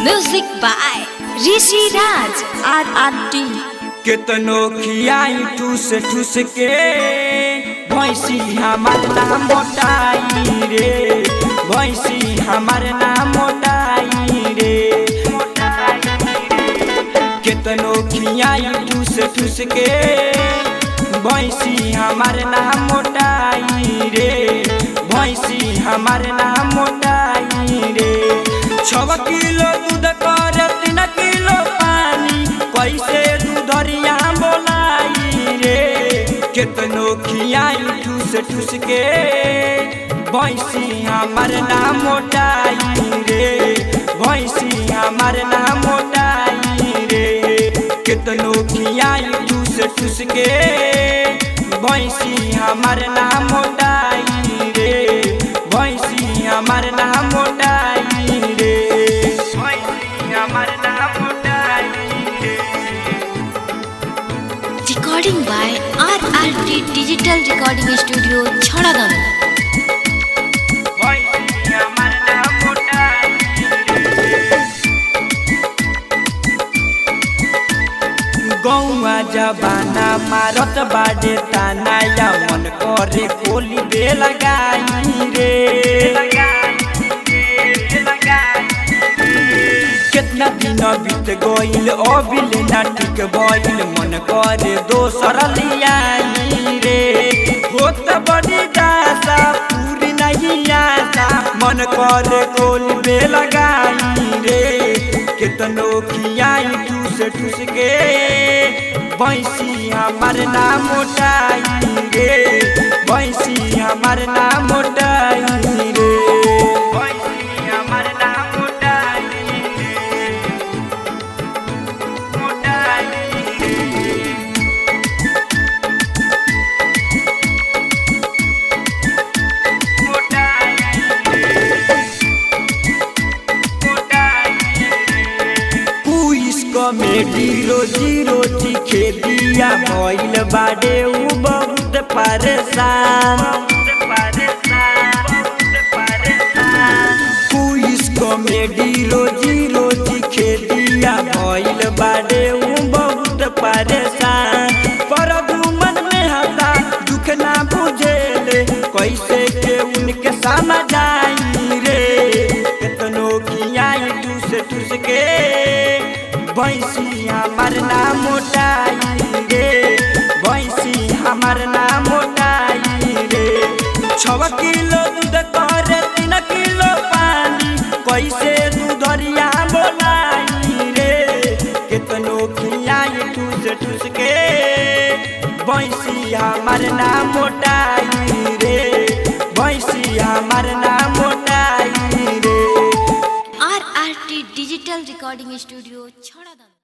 Music by Rishi Raj RRT। केतनो खियाई ठूस ठूस के भैंसी हमार नाम मोटाई रे, भैंसी हमार नाम मोटाई रे। केतनो खियाई ठूस ठूस के भैंसी हमार नाम मोटाई रे, भैंसी हमार नाम मोटाई रे। 6 किलो दूध कर 3 किलो पानी, कैसे दूधरिया बोलाई रे। केतनो खियाई ठूस ठूस के भैंसी हमार नाम मोटाई रे, भैंसी हमार नाम मोटाई रे। केतनो खियाई ठूस ठूस के भैंसी हमार नाम मोटाई रे, भैंसी हमार नाम मोटाई रे, भैंसी हमार नाम मोटाई रे। Recording by RRT digital recording studio छड़ादन। भैंसी हमार नाम मोटाई रे। गौआ जबाना मारत बाडे ताना, या मन करे खोली बे लगाई रे। कितना दिन बीत गईल अबिल ना ठीक भइल, मन करे दोसर लियाई रे। होत बड़ी दासा पूरी नहीं आसा, मन करे खोली बे लगाई रे। कितनो खियाई ठूस ठूस के भैंसी हमार नाम मोटाई रे, भैंसी हमार नाम मोटाई रे, भैंसी हमार नाम मोटाई रे, मोटाई रे। कॉमेडी रोजी रोटी खेदिया भइल बाडे उ बहुत परेशान। पुलिस कॉमेडी रोजी रोटी खेदिया भइल बाडे उ बहुत परेशान। पर दुमन में हता दुख ना बुझेले, कैसे के उनके समझाई रे। कितनो खियाई ठूस ठूस के भैंसी हमार नाम मोटाई रे, भैंसी हमार नाम मोटाई रे। 6 किलो दूध कर 3 किलो पानी, कैसे दूधरिया बोलाई रे। कितनो खियाई ठूस ठूस के भैंसी हमार नाम मोटाई रे, भैंसी हमार नाम मोटाई रे। RRT digital recording studio छड़ादन।